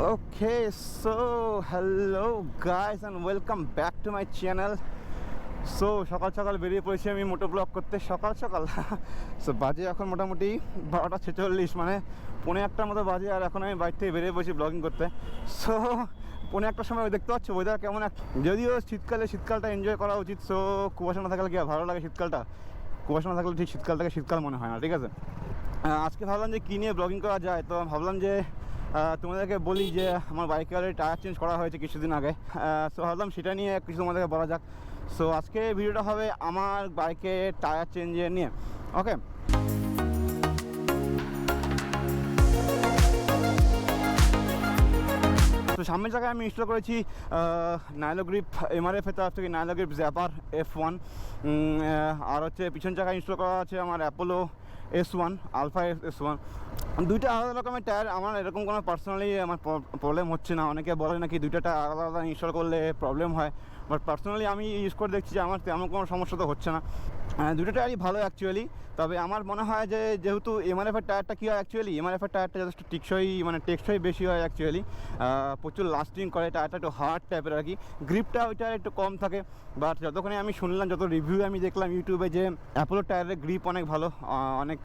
Okay, so hello guys and welcome back to my channel. So সকাল সকাল বেরিয়ে পড়েছি আমি মোটো ব্লগ করতে। সকাল সকাল সো বাজে এখন মোটামুটি 12:46, মানে 1:45 মতো বাজে। আর এখন আমি বাইরে থেকে বেরিয়ে পড়েছি ব্লগিং করতে। সো 1:45 সময় দেখতে পাচ্ছ ওয়েদার কেমন। যদিও শীতকালটা এনজয় করা উচিত। সো কুয়াশা না থাকলে কি ভালো লাগে শীতকালটা? কুয়াশা না থাকলে ঠিক শীতকালটাকে শীতকাল মনে হয় না, ঠিক আছে। আজকে ভাবলাম যে কী নিয়ে ব্লগিং করা যায়, তো ভাবলাম যে তোমাদেরকে বলি যে আমার বাইকের অলরেডি টায়ার চেঞ্জ করা হয়েছে কিছুদিন আগে। সো ভাবলাম সেটা নিয়ে কিছু তোমাদেরকে বলা যাক। সো আজকে ভিডিওটা হবে আমার বাইকের টায়ার চেঞ্জের নিয়ে। ওকে, তো সামনের জায়গায় আমি ইনস্টল করেছি নাইলো গ্রিপ এমআরএফের তরফ থেকে নাইলো গ্রিপ জ্যাপার F1, আর হচ্ছে পিছন জায়গায় ইনস্টল করা আছে আমার অ্যাপোলো S1 আলফা S1। দুইটা আলাদা রকমের টায়ার। আমার এরকম কোনো পার্সোনালি আমার প্রবলেম হচ্ছে না। অনেকে বলে নাকি দুইটা টায়ার আলাদা আলাদা ইনস্টল করলে প্রবলেম হয়, বাট পার্সোনালি আমি ইউজ করে দেখছি যে আমার তেমন কোনো সমস্যা তো হচ্ছে না। দুটো টায়ারই ভালো অ্যাকচুয়ালি। তবে আমার মনে হয় যে যেহেতু এমআরএফের টায়ারটা কী হয় অ্যাকচুয়ালি, এমআরএফের টায়ারটা যথেষ্ট টেকসই বেশি হয় অ্যাকচুয়ালি, প্রচুর লাস্টিং করে। টায়ারটা একটু হার্ড টাইপের আর কি, গ্রিপটা ওইটা একটু কম থাকে। বাট যতক্ষণে আমি শুনলাম, যত রিভিউ আমি দেখলাম ইউটিউবে, যে অ্যাপোলো টায়ারের গ্রিপ অনেক ভালো, অনেক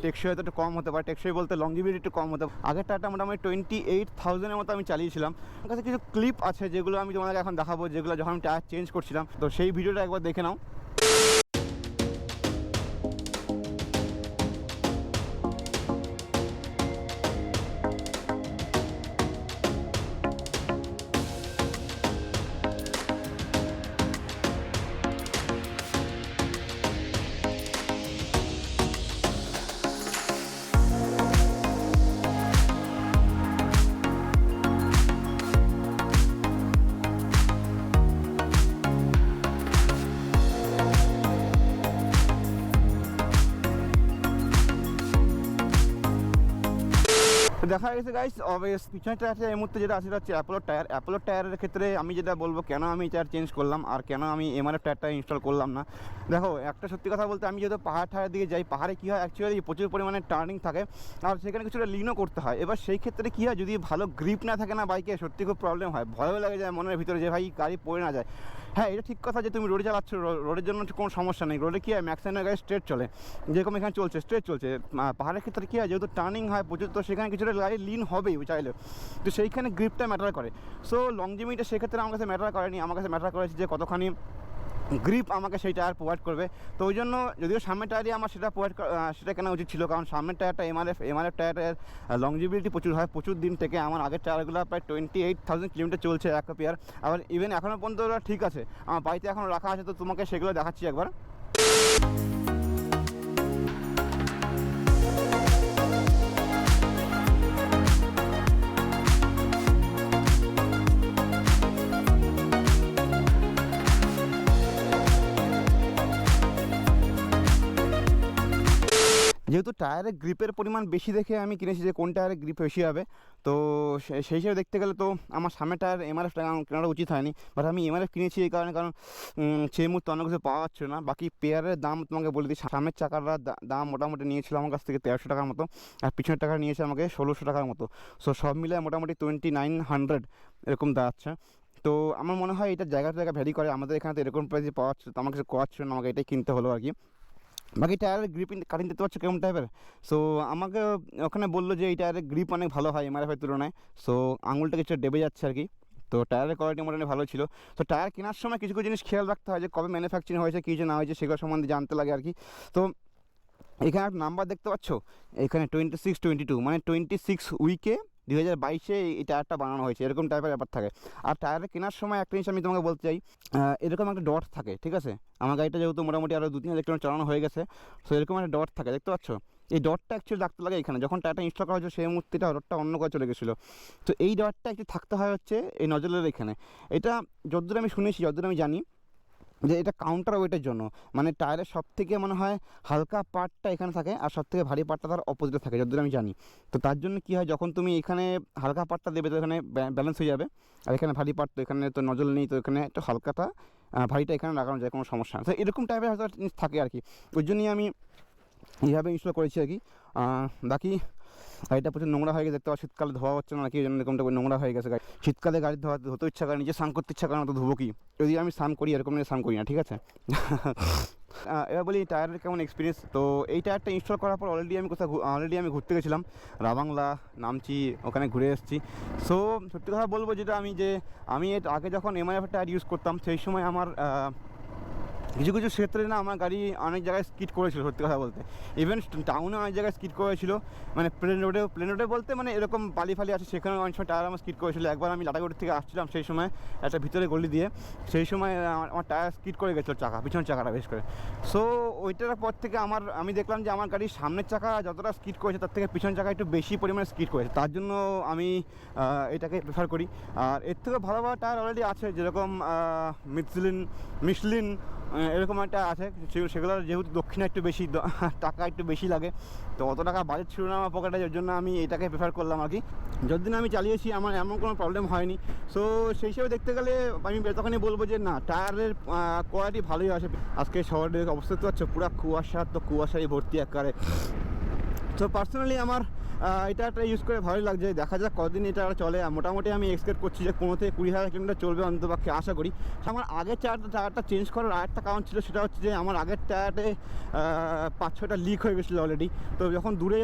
টেকসই হয়তো একটু কম হতে পারে। টেকসই বলতে লংজিভিটি একটু কম হতে পারে। আগের টায়ারটা মোটামুটি 28,000-এর মতো আমি চালিয়েছিলাম। আমার কাছে কিছু ক্লিপ আছে যেগুলো আমি তোমাদেরকে এখন দেখাবো, যেগুলো যখন আমি টায়ার চেঞ্জ করছিলাম। তো সেই ভিডিওটা একবার দেখে নাও। দেখা গেছে গাইস, পিছনের টায়ারটা এই মুহূর্তে যেটা আছে সেটা হচ্ছে অ্যাপোলো টায়ারের ক্ষেত্রে আমি যেটা বলবো কেন আমি টায়ার চেঞ্জ করলাম আর কেন আমি এমআরএফ টায়ারটা ইনস্টল করলাম না। দেখো, একটা সত্যি কথা বলতে, আমি যেহেতু পাহাড়ের দিকে যাই, পাহাড়ে কী হয় অ্যাকচুয়ালি প্রচুর পরিমাণে টার্নিং থাকে, আর সেখানে কিছুটা লিনও করতে হয়। এবার সেই ক্ষেত্রে কী হয়, যদি ভালো গ্রিপ না থাকে না বাইকে, সত্যি খুব প্রবলেম হয়। ভয়ও লাগে যায় মনের ভিতরে যে ভাই গাড়ি পড়ে না যায়। হ্যাঁ, এটা ঠিক কথা যে তুমি রোডে চালাচ্ছ, রোডের জন্য কোনো সমস্যা নেই। রোডে কী হয়, ম্যাক্সিমাম গাড়ি স্ট্রেট চলে, যেরকম এখানে স্ট্রেট চলছে। পাহাড়ের ক্ষেত্রে কী হয়, যেহেতু টার্নিং হয় প্রচুর, তো সেখানে কিছুটা গাড়ি লিন হবেই চাইলে, তো সেইখানে গ্রিপটা ম্যাটার করে। সো লংজিভিটি সেক্ষেত্রে আমার কাছে ম্যাটার করেনি। আমার কাছে ম্যাটার করেছে যে কতখানি গ্রিপ আমাকে সেই টায়ার প্রোভাইড করবে। তো ওই জন্য, যদিও সামনের টায়ারই আমার সেটা কেনা উচিত ছিল, কারণ সামনের টায়ারটা এমআরএফ টায়ারের লংজিভিটি প্রচুর হয়, প্রচুর দিন থেকে। আমার আগের টায়ারগুলো প্রায় 28,000 কিলোমিটার চলছে এক পেয়ার। আবার ইভেন এখনও পর্যন্ত ওরা ঠিক আছে, আমার বাড়িতে এখন রাখা আছে, তো তোমাকে সেগুলো দেখাচ্ছি একবার। যেহেতু টায়ারের গ্রিপের পরিমাণ বেশি দেখে আমি কিনেছি যে কোন টায়ারের গ্রিপ বেশি হবে, তো সেই হিসেবে দেখতে গেলে তো আমার সামনের টায়ার এমআরএফ কেনাটা উচিত হয়নি। বাট আমি এমআরএফ কিনেছি এই কারণ সেই মুহূর্তে অন্য কিছু পাওয়া যাচ্ছে না। বাকি পেয়ারের দাম তোমাকে বলে দিই, সামনের চাকার দাম মোটামুটি নিয়েছিল আমার কাছ থেকে 1300 টাকার মতো, আর পিছনের টাকা নিয়েছে আমাকে 1600 টাকার মতো। সো সব মিলে মোটামুটি 2900 এরকম দাঁড়াচ্ছে। তো আমার মনে হয় এটা জায়গা ভ্যারি করে। আমাদের এখানে তো এরকম প্রাইসে পাওয়া যাচ্ছে, তো আমার কাছে কোয়াচ্ছিল না, আমাকে এটাই কিনতে হলো আর কি। বাকি টায়ারের গ্রিপ কাটিং দেখতে পাচ্ছ কেমন টাইপের। সো আমাকে ওখানে বললো যে এই টায়ারের গ্রিপ অনেক ভালো হয় এমআরএফের তুলনায়। সো আঙুলটা কিছু ডেবে যাচ্ছে আর কি। তো টায়ারের কোয়ালিটি মোটামুটি ভালো ছিল। তো টায়ার কেনার সময় কিছু জিনিস খেয়াল রাখতে হয়, যে কবে ম্যানুফ্যাকচারিং হয়েছে, কী যে না হয়েছে, সেগুলো সম্বন্ধে জানতে লাগে আর কি। তো এখানে একটা নাম্বার দেখতে পাচ্ছ, এখানে 2622, মানে 26 উইকে 2022-এ এই টায়ারটা বানানো হয়েছে, এরকম টাইপের ব্যাপার থাকে। আর টায়ার কেনার সময় একটা জিনিস আমি তোমাকে বলতে চাই, এরকম একটা ডট থাকে, ঠিক আছে। আমার গাড়িটা যেহেতু মোটামুটি আরও 2-3 কিলোমিটার চালানো হয়ে গেছে, সো এরকম একটা ডট থাকে, দেখতে পাচ্ছ। এই ডটটা অ্যাকচুয়ালি রাখতে লাগে এখানে, যখন টায়ারটা ইনস্টল করা হচ্ছে সেই মুহূর্তে ডটটা অন্য করে চলে গেছিলো। তো এই ডটটা একটু থাকতে হয় হচ্ছে এই নজলের এখানে। এটা যতদূর আমি শুনেছি, যতদূর আমি জানি, যে এটা কাউন্টার ওয়েটের জন্য, মানে টায়ারের সব থেকে মনে হয় হালকা পার্টটা এখানে থাকে, আর সব থেকে ভারী পার্টটা তার অপোজিটে থাকে, যতদূর আমি জানি। তো তার জন্য কী হয়, যখন তুমি এখানে হালকা পার্টটা দেবে, তো এখানে ব্যালেন্স হয়ে যাবে, আর এখানে ভারী পার্ট, তো এখানে তো নজল নেই, তো এখানে একটা হালকাটা ভারীটা এখানে লাগানো যায়, কোনো সমস্যা না। তো এরকম টাইপের হয়তো জিনিস থাকে আর কি, ওই জন্যই আমি এইভাবে ইনস্টল করেছি আর কি। বাকি গাড়িটা প্রচুর নোংরা হয়ে গেছে, দেখতে পাচ্ছি শীতকালে ধোয়া হচ্ছে না, কি জন্য এরকমটা নোংরা হয়ে গেছে গাড়ি। শীতকালে গাড়ি ধোতে ইচ্ছা করে, নিজে স্নান করতে ইচ্ছা করে না, তো ধুবো কি? যদি আমি স্নান করি এরকম নিয়ে স্নান করি না, ঠিক আছে। এবার বলি টায়ারের কেমন এক্সপিরিয়েন্স। তো এই টায়ারটা ইনস্টল করার পর অলরেডি আমি ঘুরতে গেছিলাম রাবাংলা, নামচি, ওখানে ঘুরে এসেছি। সো সত্যি কথা বলবো যেটা আমি এর আগে যখন এমআরএফ টায়ার ইউজ করতাম সেই সময় আমার কিছু কিছু ক্ষেত্রে না আমার গাড়ি অনেক জায়গায় স্কিড করেছিল, সত্যি কথা বলতে। ইভেন টাউনে অনেক জায়গায় স্কিড করেছিল, মানে প্লেন রোডে বলতে মানে এরকম বালি ফালি আছে, সেখানে অনেক সময় টায়ার আমার স্কিড করেছিল। একবার আমি লাটাগুড়ি থেকে আসছিলাম সেই সময় একটা ভিতরে গলি দিয়ে, সেই সময় আমার টায়ার স্কিড করে গেছিলো, পিছনের চাকাটা বেশ করে। সো ওইটার পর থেকে আমি দেখলাম যে আমার গাড়ির সামনের চাকা যতটা স্কিড করেছে তার থেকে পিছনের চাকা একটু বেশি পরিমাণে স্কিড করেছে, তার জন্য আমি এটাকে প্রেফার করি। আর এর থেকে ভালো ভালো টায়ার অলরেডি আছে, যেরকম মিশলিন এরকম একটা আছে, সেগুলোর যেহেতু দক্ষিণে একটু বেশি টাকা একটু বেশি লাগে, তো অত টাকা বাজেট ছিল না আমার পকেটে, যার জন্য আমি এটাকে প্রেফার করলাম আর কি। যতদিন আমি চালিয়েছি আমার এমন কোনো প্রবলেম হয়নি। সো সেই হিসেবে দেখতে গেলে আমি তখনই বলবো যে না, টায়ারের কোয়ালিটি ভালোই আছে। আজকে শহরের অবস্থা তো হচ্ছে পুরো কুয়াশা, তো কুয়াশায় ভর্তি একবারে। তো পার্সোনালি আমার এটা ইউজ করে ভালোই লাগছে, দেখা যাক কতদিন এটা চলে। মোটামুটি আমি এক্সপেক্ট করছি যে 15 থেকে 20,000 কিলোমিটার চলবে অন্ততপক্ষে, আশা করি। আমার আগের টায়ারটা চেঞ্জ করার আরেকটা কারণ ছিল, সেটা হচ্ছে যে আমার আগের টায়ারে 5-6টা লিক হয়ে গেছিলো অলরেডি। তো যখন দূরে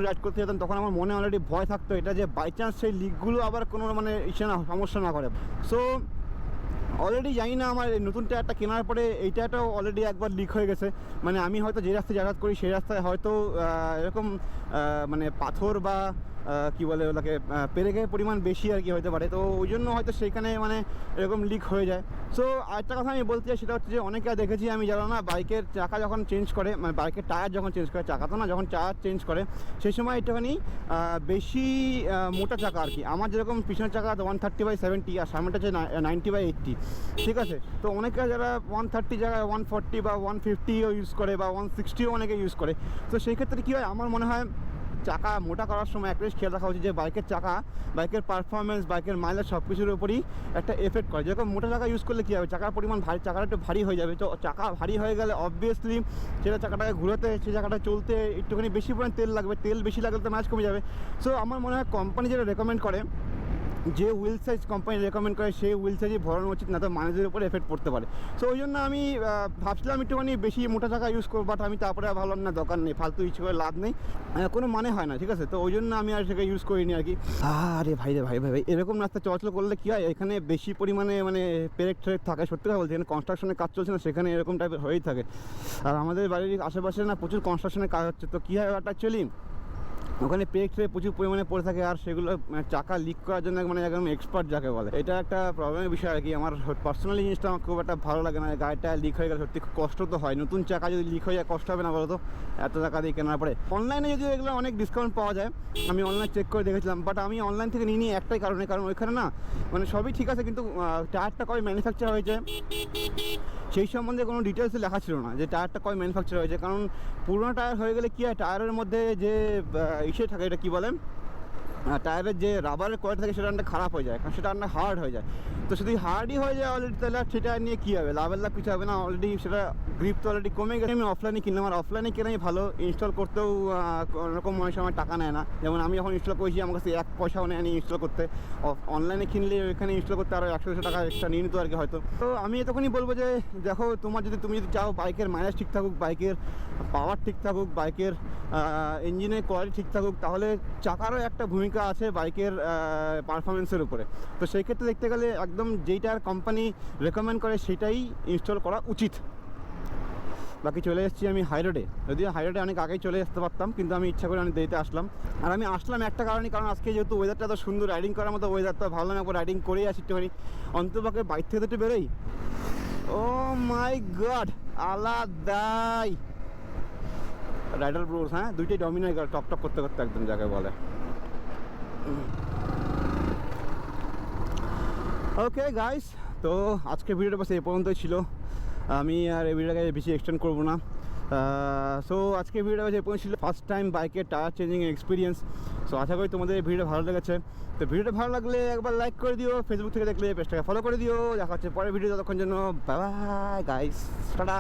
রাইড করতে যেতাম তখন আমার মনে অলরেডি ভয় থাকতো এটা যে বাই চান্স সেই লিকগুলো আবার কোনো মানে সমস্যা না করে। সো অলরেডি জানি না আমার এই নতুন টায়ারটা কেনার পরে এই টায়ারটাও অলরেডি একবার লিক হয়ে গেছে। মানে আমি হয়তো যে রাস্তায় যাতায়াত করি সেই রাস্তায় হয়তো এরকম মানে পাথর বা কী বলে ওটাকে পেরেকের পরিমাণ বেশি আর কি হতে পারে, তো ওই জন্য হয়তো সেইখানে মানে এরকম লিক হয়ে যায়। সো আরেকটা কথা আমি বলতে চাই, সেটা হচ্ছে যে অনেকে দেখেছি আমি জানো না, বাইকের চাকা যখন চেঞ্জ করে, মানে বাইকের টায়ার যখন চেঞ্জ করে, চাকা তো না, যখন টায়ার চেঞ্জ করে সেই সময় একটুখানি বেশি মোটা চাকা আর কি। আমার যেরকম পিছনের চাকা 130/70 আর সামনেটা হচ্ছে 90/80, ঠিক আছে। তো অনেকে যারা 130 জায়গায় 140 বা 150ও ইউজ করে বা 160ও অনেকে ইউজ করে। তো সেই ক্ষেত্রে কী হয়, আমার মনে হয় চাকা মোটা করার সময় একটা খেয়াল রাখা উচিত যে বাইকের পারফরমেন্স, বাইকের মাইলেজ সব কিছুর উপরই একটা এফেক্ট করে। যেরকম মোটা চাকা ইউজ করলে কী হবে, চাকার পরিমাণ চাকাটা একটু ভারী হয়ে যাবে। তো চাকা ভারী হয়ে গেলে অবভিয়াসলি সেটা চাকাটাকে ঘুরাতে, সেই চাকাটা চলতে একটুখানি বেশি পরিমাণ তেল লাগবে, তেল বেশি লাগলে তো মাইলেজ কমে যাবে। সো আমার মনে হয় কোম্পানি যেটা রেকমেন্ড করে, যে হুইল সাইজ কোম্পানি রেকমেন্ড করে সেই হুইল সাইজই ভরানো উচিত, না তো মাইলেজের উপরে এফেক্ট পড়তে পারে। সো ওই জন্য আমি ভাবছিলাম একটুখানি বেশি মোটা চাকা ইউজ করবো, বাট আমি তারপরে ভাবলাম না, দরকার নেই, ফালতু ইউজ করে লাভ নেই, কোনো মানে হয় না, ঠিক আছে। তো ওই জন্য আমি আর সেটা ইউজ করিনি আর কি। আরে ভাই এরকম রাস্তা চলাচল করলে কী হয়, এখানে বেশি পরিমাণে মানে পেরেক থাকে, সত্যি কথা বলছি। এখানে কনস্ট্রাকশনের কাজ চলছে না, সেখানে এরকম টাইপের হয়েই থাকে। আর আমাদের বাড়ির আশেপাশে না প্রচুর কনস্ট্রাকশনের কাজ হচ্ছে, তো কী হয় অ্যাকচুয়ালি ওখানে পেরেক প্রচুর পরিমাণে পড়ে থাকে, আর সেগুলো চাকা লিক করার জন্য মানে একদম এক্সপার্ট যাকে বলে। এটা একটা প্রবলেমের বিষয় আর কি। আমার পার্সোনালি জিনিসটা আমার খুব একটা ভালো লাগে না, গাড়িটা লিক হয়ে গেলে সত্যি খুব কষ্ট তো হয়। নতুন চাকা যদি লিক হয়ে যায় কষ্ট হবে না বলো তো, এত টাকা দিয়ে কেনার পরে। অনলাইনে যদি এগুলো অনেক ডিসকাউন্ট পাওয়া যায়, আমি অনলাইন চেক করে দেখেছিলাম, বাট আমি অনলাইন থেকে নিয়ে একটাই কারণ ওইখানে না মানে সবই ঠিক আছে, কিন্তু টায়ারটা কবে ম্যানুফ্যাকচার হয়েছে সেই সম্বন্ধে কোনো ডিটেলসে লেখা ছিল না, যে টায়ারটা কবে ম্যানুফ্যাকচার হয়েছে। কারণ পুরোনো টায়ার হয়ে গেলে কী হয়, টায়ারের মধ্যে যে থাকে, এটা কী বলে, টায়ারের যে রাবারের কোয়ালিটি থাকে সেটা অনেক খারাপ হয়ে যায়, কারণ সেটা অনেক হার্ড হয়ে যায়। তো যদি হার্ডই হয়ে যায় অলরেডি, তাহলে সেটা নিয়ে কী হবে, লাভ কিছু হবে না। অলরেডি সেটা গ্রিপ তো অলরেডি কমে গেছে। আমি অফলাইনে কিনলাম, আর অফলাইনে কেনাই ভালো, ইনস্টল করতেও ওরকম অনেক সময় টাকা নেয় না। যেমন আমি যখন ইনস্টল করেছি আমার কাছে 1 পয়সাও নেয়নি ইনস্টল করতে। অনলাইনে কিনলে ওইখানে ইনস্টল করতে আরও 100 টাকা এক্সট্রা নিয়ে নিত আর কি হয়তো। তো আমি এতক্ষণই বলবো যে দেখো, তুমি যদি চাও বাইকের মাইলেজ ঠিক থাকুক, বাইকের পাওয়ার ঠিক থাকুক, বাইকের ইঞ্জিনের কোয়ালিটি ঠিক থাকুক, তাহলে চাকারও একটা ভূমিকা আছে বাইকের পারফরমেন্সের উপরে। তো সেই ক্ষেত্রে দেখতে গেলে একদম যেইটার কোম্পানি রেকমেন্ড করে সেটাই ইনস্টল করা উচিত। বাকি চলে এসেছি আমি হাইরোডে, যদিও হাইরোডে অনেক আগেই চলে আসতে পারতাম, কিন্তু আমি ইচ্ছা করে অনেক দেরিতে আসলাম। আর আমি আসলাম একটা কারণে, কারণ আজকে যেহেতু ওয়েদারটা এত সুন্দর, রাইডিং করার মতো ওয়েদারটা, ভাবলাম একবার রাইডিং করেই আসি একটুখানি, অন্ততপক্ষে বাইক থেকে তো একটু বেরোই। ও মাই গড, আলাদাই রাইডার ব্রোস, হ্যাঁ, দুইটাই ডমিনার টক করতে একদম জায়গায় বলে। ওকে গাইস, তো আজকে ভিডিওটা বাস এই পর্যন্তই ছিল। আমি আর এই ভিডিওটাকে বেশি এক্সটেন্ড করবো না। সো আজকে ভিডিওটা বাস এই পর্যন্ত ছিল, ফার্স্ট টাইম বাইকের টায়ার চেঞ্জিং এক্সপিরিয়েন্স। সো আশা করি তোমাদের এই ভিডিওটা ভালো লেগেছে। তো ভিডিওটা ভালো লাগলে একবার লাইক করে দিও, ফেসবুক থেকে দেখলে পেজটাকে ফলো করে দিও। দেখা হচ্ছে পরের ভিডিও, ততক্ষণ জন্য বাই বাই গাইস, টাটা।